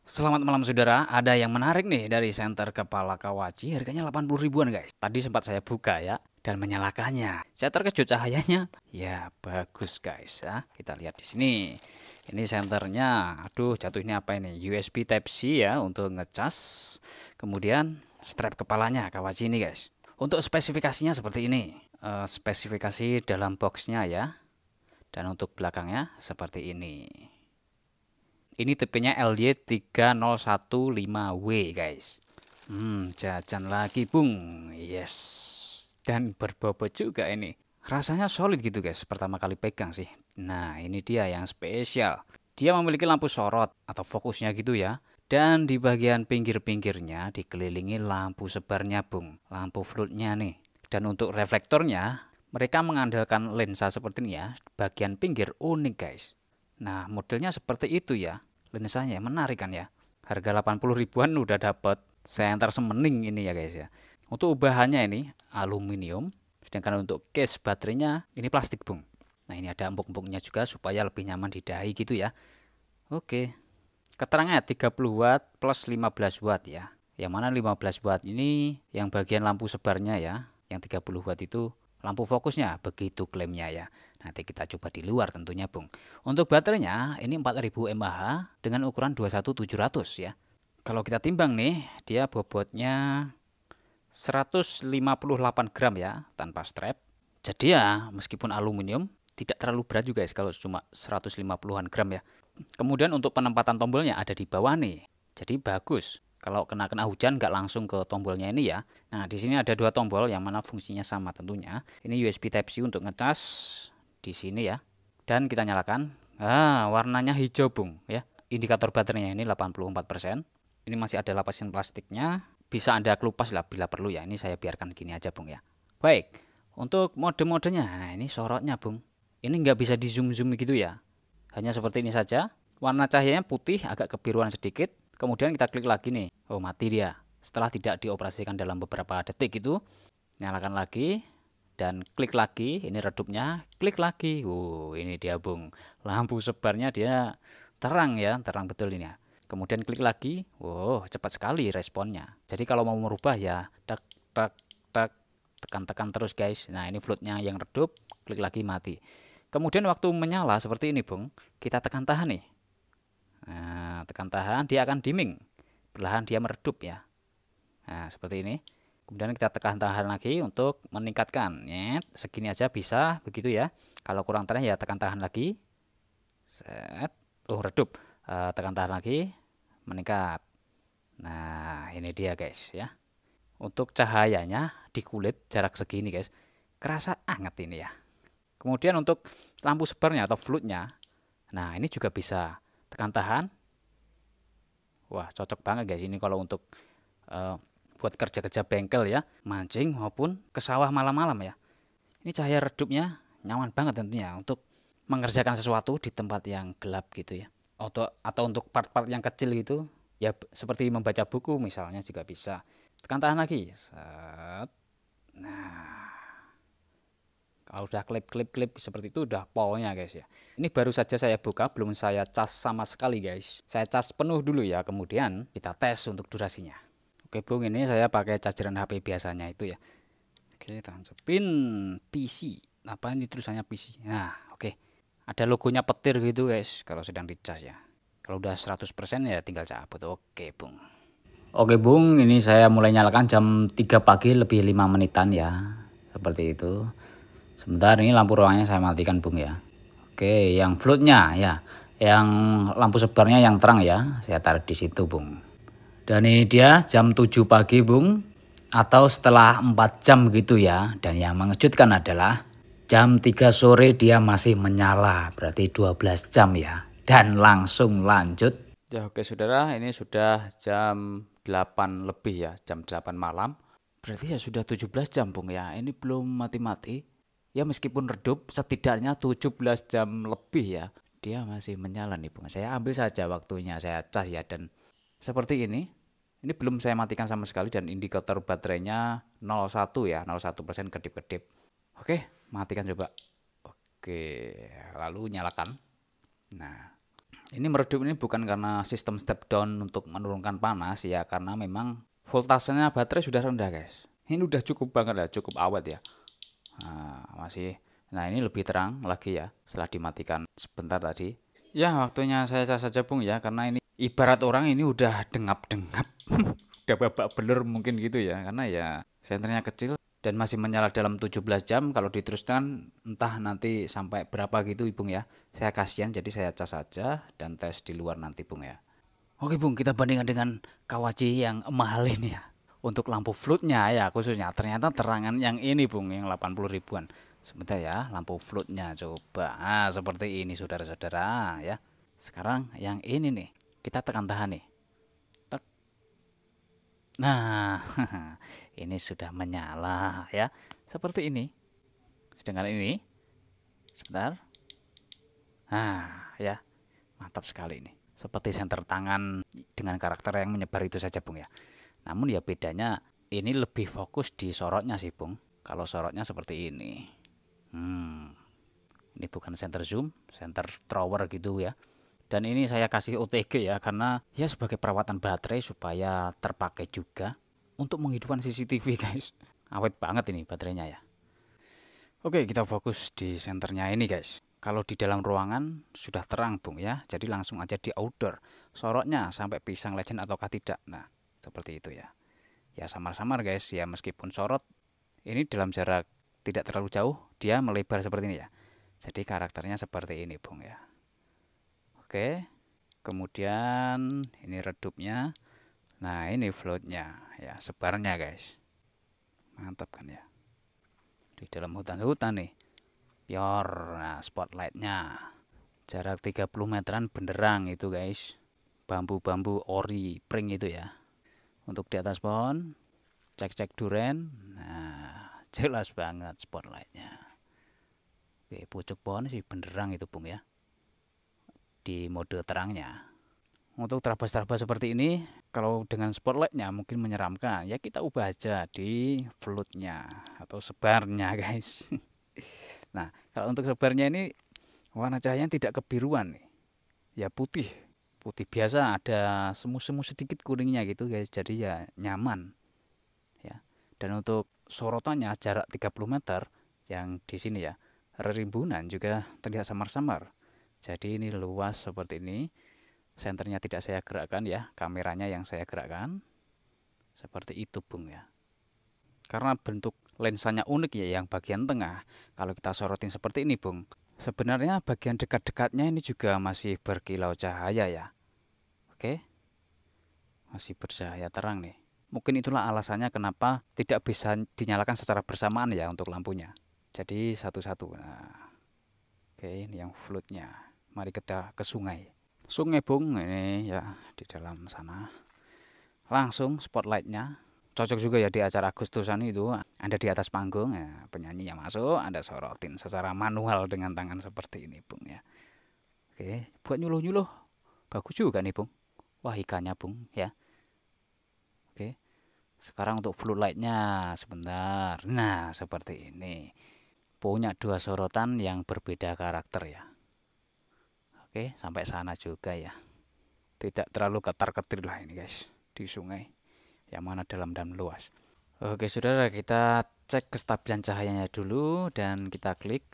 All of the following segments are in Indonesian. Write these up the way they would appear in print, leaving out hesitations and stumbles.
Selamat malam saudara, ada yang menarik nih dari senter kepala Kawachi, harganya 80 ribuan guys. Tadi sempat saya buka ya, dan menyalakannya. Saya terkejut cahayanya, ya bagus guys ya. Kita lihat di sini. Ini senternya, aduh jatuh ini apa ini? USB Type C ya untuk ngecas. Kemudian strap kepalanya Kawachi ini guys. Untuk spesifikasinya seperti ini. Spesifikasi dalam boxnya ya. Dan untuk belakangnya seperti ini. Ini tipenya LY3015W guys. Jajan lagi bung. Yes. Dan berbobot juga ini. Rasanya solid gitu guys, pertama kali pegang sih. Nah ini dia yang spesial. Dia memiliki lampu sorot atau fokusnya gitu ya. Dan di bagian pinggir-pinggirnya dikelilingi lampu sebarnya bung. Lampu floatnya nih. Dan untuk reflektornya, mereka mengandalkan lensa seperti ini ya. Bagian pinggir unik guys. Nah modelnya seperti itu ya. Lensanya menarik kan ya. Harga 80 ribuan udah dapat. Saya antar semening ini ya guys ya. Untuk ubahannya ini aluminium. Sedangkan untuk case baterainya ini plastik bung. Nah ini ada empuk-empuknya juga supaya lebih nyaman di dahi gitu ya. Oke. Keterangannya 30 watt plus 15 watt ya. Yang mana 15 watt ini yang bagian lampu sebarnya ya. Yang 30 watt itu lampu fokusnya, begitu klaimnya ya. Nanti kita coba di luar tentunya bung. Untuk baterainya ini 4000 mAh dengan ukuran 21700 ya. Kalau kita timbang nih, dia bobotnya 158 gram ya tanpa strap. Jadi ya meskipun aluminium tidak terlalu berat juga guys kalau cuma 150-an gram ya. Kemudian untuk penempatan tombolnya ada di bawah nih. Jadi bagus. Kalau kena hujan nggak langsung ke tombolnya ini ya. Nah di sini ada dua tombol yang mana fungsinya sama tentunya. Ini USB Type C untuk ngecas di sini ya. Dan kita nyalakan. Warnanya hijau bung ya. Indikator baterainya ini 84%. Ini masih ada lapisan plastiknya. Bisa Anda kelupas lah bila perlu ya. Ini saya biarkan gini aja bung ya. Baik. Untuk mode-modenya, nah ini sorotnya bung. Ini nggak bisa di zoom-zoom gitu ya. Hanya seperti ini saja. Warna cahayanya putih agak kebiruan sedikit. Kemudian kita klik lagi nih. Oh mati dia. Setelah tidak dioperasikan dalam beberapa detik itu. Nyalakan lagi. Dan klik lagi. Ini redupnya. Klik lagi. Ini dia bung. Lampu sebarnya dia terang ya. Terang betul ini ya. Kemudian klik lagi. Cepat sekali responnya. Jadi kalau mau merubah ya. Tak tak tak. Tekan-tekan terus guys. Nah ini floatnya yang redup. Klik lagi mati. Kemudian waktu menyala seperti ini bung. Kita tekan tahan nih. Nah, tekan tahan dia akan dimming. Perlahan dia meredup ya. Nah, seperti ini. Kemudian kita tekan tahan lagi untuk meningkatkan. Segini aja bisa begitu ya. Kalau kurang terang ya tekan tahan lagi. Set. Redup. Tekan tahan lagi. Meningkat. Nah, ini dia guys ya. Untuk cahayanya di kulit jarak segini guys. Kerasa hangat ini ya. Kemudian untuk lampu sebarnya atau floatnya. Nah, ini juga bisa. Tekan tahan. Wah cocok banget guys ini kalau untuk buat kerja-kerja bengkel ya, mancing maupun ke sawah malam-malam ya. Ini cahaya redupnya nyaman banget tentunya untuk mengerjakan sesuatu di tempat yang gelap gitu ya. Atau untuk part-part yang kecil gitu ya, seperti membaca buku misalnya juga bisa. Tekan tahan lagi. Set. Nah kalau udah klip seperti itu udah polnya guys ya. Ini baru saja saya buka, belum saya cas sama sekali guys. Saya cas penuh dulu ya, kemudian kita tes untuk durasinya. Oke bung, ini saya pakai chargeran HP biasanya itu ya. Oke, tancapin PC. Apa ini tulisannya PC? Nah oke. Ada logonya petir gitu guys kalau sedang dicas ya. Kalau udah 100% ya tinggal cabut. Oke bung. Oke bung, ini saya mulai nyalakan jam 3 pagi lebih 5 menitan ya. Seperti itu. Sebentar ini lampu ruangnya saya matikan bung ya. Oke, yang floatnya ya, yang lampu sebarnya yang terang ya, saya taruh di situ bung. Dan ini dia jam 7 pagi bung, atau setelah 4 jam gitu ya. Dan yang mengejutkan adalah jam 3 sore dia masih menyala, berarti 12 jam ya. Dan langsung lanjut. Ya oke saudara, ini sudah jam 8 lebih ya, jam 8 malam. Berarti ya sudah 17 jam bung ya, ini belum mati-mati. Ya meskipun redup setidaknya 17 jam lebih ya. Dia masih menyala nih bung. Saya ambil saja waktunya, saya cas ya. Dan seperti ini. Ini belum saya matikan sama sekali. Dan indikator baterainya 01 ya. 01% kedip-kedip. Oke, matikan coba. Oke, lalu nyalakan. Nah, Ini meredup ini bukan karena sistem step down untuk menurunkan panas ya, karena memang voltasenya baterai sudah rendah guys. Ini udah cukup banget ya, cukup awet ya. Nah ini lebih terang lagi ya setelah dimatikan sebentar tadi. Ya waktunya saya cas saja Bung ya, karena ini ibarat orang ini udah dengap-dengap. Udah babak belur mungkin gitu ya, karena ya senternya kecil dan masih menyala dalam 17 jam. Kalau diteruskan entah nanti sampai berapa gitu Bung ya. Saya kasihan, jadi saya cas saja dan tes di luar nanti Bung ya. Oke Bung, kita bandingkan dengan Kawachi yang mahal ini ya. Untuk lampu floodnya ya khususnya, ternyata terangan yang ini Bung, yang 80 ribuan. Sebentar ya, lampu floodnya coba. Nah, seperti ini saudara-saudara ya. Sekarang yang ini nih, kita tekan tahan nih. Nah, ini sudah menyala ya. Seperti ini. Sedangkan ini, sebentar. Nah, ya. Mantap sekali ini. Seperti senter tangan dengan karakter yang menyebar itu saja Bung ya. Namun ya bedanya ini lebih fokus di sorotnya sih Bung. Kalau sorotnya seperti ini. Ini bukan center zoom, center thrower gitu ya. Dan ini saya kasih OTG ya, karena ya sebagai perawatan baterai supaya terpakai juga untuk menghidupkan CCTV guys. Awet banget ini baterainya ya. Oke, kita fokus di senternya ini guys. Kalau di dalam ruangan sudah terang Bung ya, jadi langsung aja di outdoor. Sorotnya sampai pisang legend ataukah tidak. Nah, seperti itu ya. Ya samar-samar guys ya, meskipun sorot ini dalam jarak tidak terlalu jauh, dia melebar seperti ini ya. Jadi karakternya seperti ini Bung ya. Oke, kemudian ini redupnya. Nah ini floatnya ya, sebarnya guys. Mantap kan ya. Di dalam hutan-hutan nih. Pior. Nah spotlightnya jarak 30 meteran benderang itu guys. Bambu-bambu ori pring itu ya. Untuk di atas pohon, cek-cek duren. Nah jelas banget spotlightnya. Oke, pucuk pohon sih benderang itu Bung ya, di mode terangnya. Untuk terabas-terabas seperti ini, kalau dengan spotlightnya mungkin menyeramkan ya, kita ubah aja di floodnya atau sebarnya guys. Nah kalau untuk sebarnya ini warna cahayanya tidak kebiruan nih ya, putih biasa, ada semu-semu sedikit kuningnya gitu guys, jadi ya nyaman ya. Dan untuk sorotannya jarak 30 meter yang di sini ya, rimbunan juga terlihat samar-samar. Jadi ini luas seperti ini. Senternya tidak saya gerakkan ya, kameranya yang saya gerakkan. Seperti itu Bung ya. Karena bentuk lensanya unik ya, yang bagian tengah. Kalau kita sorotin seperti ini Bung, sebenarnya bagian dekat-dekatnya ini juga masih berkilau cahaya ya. Oke, masih bercahaya terang nih. Mungkin itulah alasannya kenapa tidak bisa dinyalakan secara bersamaan ya untuk lampunya. Jadi satu-satu. Nah, oke, ini yang floodnya. Mari kita ke sungai. Sungai Bung ini ya, di dalam sana. Langsung spotlightnya. Cocok juga ya di acara Agustusan itu. Anda di atas panggung ya, penyanyinya masuk, Anda sorotin secara manual dengan tangan seperti ini Bung ya. Oke, buat nyuluh-nyuluh bagus juga nih Bung. Wah ikannya Bung ya. Oke, sekarang untuk floodlightnya sebentar. Nah seperti ini, punya dua sorotan yang berbeda karakter ya. Oke, sampai sana juga ya. Tidak terlalu ketar-ketir lah ini guys, di sungai yang mana dalam dan luas. Oke saudara, kita cek kestabilan cahayanya dulu dan kita klik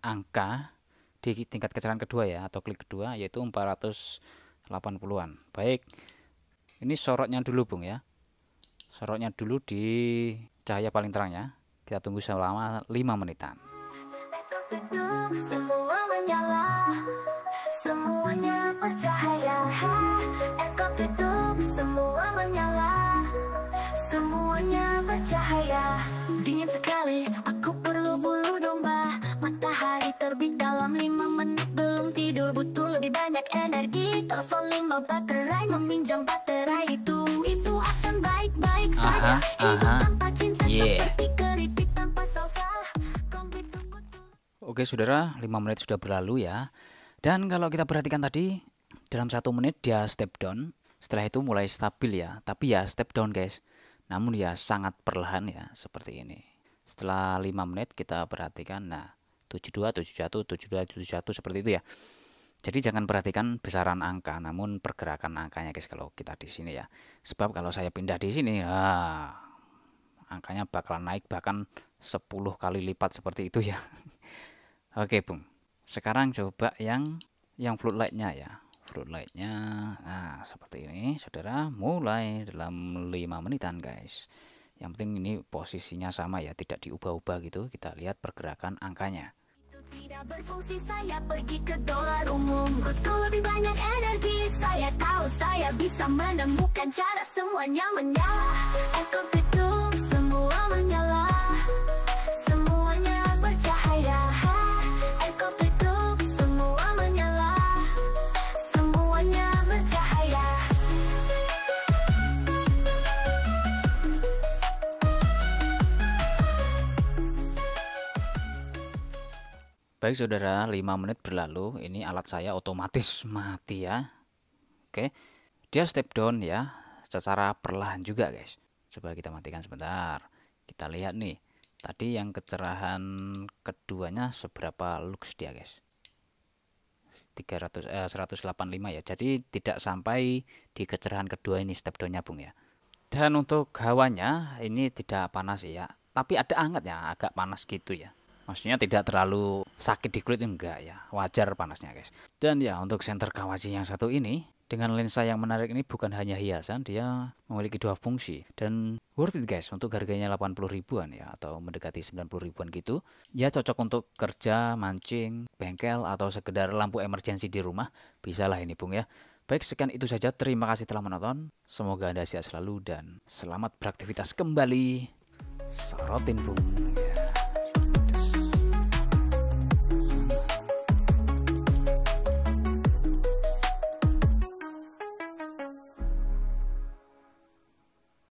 angka di tingkat kecerahan kedua ya, atau klik kedua, yaitu 480-an. Baik, ini sorotnya dulu Bung ya. Sorotnya dulu di cahaya paling terangnya. Kita tunggu selama 5 menitan. Semua menyala, semuanya bercahaya. Ekor tutup, semua menyala, semuanya bercahaya. Dingin sekali, aku perlu bulu domba. Matahari terbit dalam 5 menit, belum tidur, butuh lebih banyak energi. Telepon 5 baterai, meminjam baterai itu akan baik-baik saja. Tanpa cinta seperti keripik tanpa salsa. Oke saudara, 5 menit sudah berlalu ya. Dan kalau kita perhatikan tadi, dalam 1 menit dia step down. Setelah itu mulai stabil ya, tapi ya step down guys. Namun ya sangat perlahan ya, seperti ini. Setelah 5 menit kita perhatikan, nah 72, 71, 72, 71 seperti itu ya. Jadi jangan perhatikan besaran angka, namun pergerakan angkanya guys kalau kita di sini ya. Sebab kalau saya pindah di sini, angkanya bakalan naik bahkan 10 kali lipat seperti itu ya. Oke Bung, sekarang coba yang floodlight-nya ya. Floodlight-nya, nah seperti ini saudara, mulai dalam 5 menitan guys. Yang penting ini posisinya sama ya, tidak diubah-ubah gitu. Kita lihat pergerakan angkanya. Tidak berfungsi, saya pergi ke dolar umum. Butuh lebih banyak energi. Saya tahu saya bisa menemukan cara semuanya menyala. Eko hidup semua menyala, semuanya bercahaya. Eko hidup semua menyala, semuanya bercahaya. Baik saudara, 5 menit berlalu, ini alat saya otomatis mati ya. Oke, dia step down ya, secara perlahan juga guys. Coba kita matikan sebentar. Kita lihat nih, tadi yang kecerahan keduanya seberapa lux dia guys. 185 ya, jadi tidak sampai di kecerahan kedua ini step downnya Bung ya. Dan untuk hawanya ini tidak panas ya, tapi ada hangatnya, agak panas gitu ya. Maksudnya tidak terlalu sakit di kulit, enggak ya, wajar panasnya guys. Dan ya untuk senter Kawachi yang satu ini dengan lensa yang menarik ini bukan hanya hiasan, dia memiliki 2 fungsi dan worth it guys. Untuk harganya 80 ribuan ya, atau mendekati 90 ribuan gitu ya, cocok untuk kerja, mancing, bengkel, atau sekedar lampu emergensi di rumah. Bisa lah ini Bung ya. Baik, sekian itu saja, terima kasih telah menonton, semoga Anda sehat selalu dan selamat beraktivitas kembali. Sarotin Bung ya.